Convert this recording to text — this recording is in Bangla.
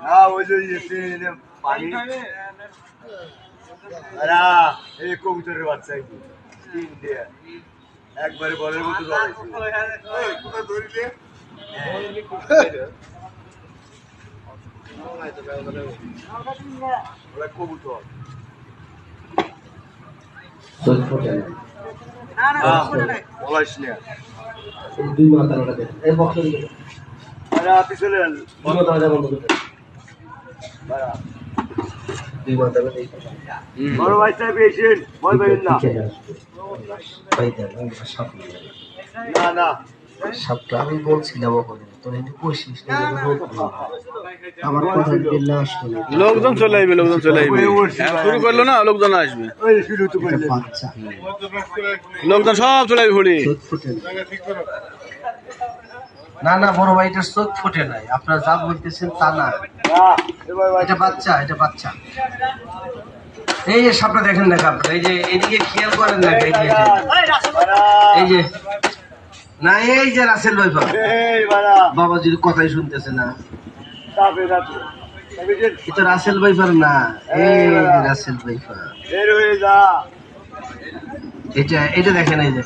না ওই যে পানি আরে এই কবুতরের বাচ্চা কি তিন দিয়ে একবারে বলের মতো জড়াইছে কোথায় ধরিলে ওরা কবুতর বলাইস না দুই মাথা ওটা দেন এই বক্স আরে আপনি চলে যান বন্ধ দরজা বন্ধ করে দুই মাথা দেন বড় ভাই সাহেব এসেন ভয় পাবেন না ভাই দেন সাপ না না সাপটা আমি বলছিলাম ওখানে তোর একটু কোশিস না আমার কথা দিলে আসবে লোকজন চলে আসবে শুরু করলো না লোকজন আসবে ওই শুরু তো করলেন বাচ্চা লোকজন সব চলে আসবে ঘুরি চোখ ফুটে না না বড় ভাই এটা চোখ ফুটে নাই আপনারা যা বলতেছেন তা না এটা বাচ্চা এই যে সাপটা দেখেন না আপনারা এই যে এদিকে খেয়াল করেন না এই যে না এই যে রাসেল ভাই বাবা যদি কথাই শুনতেছে না এটা রাসেল ভাইফার না এই রাসেল ভাইফার এটা দেখেন এই যে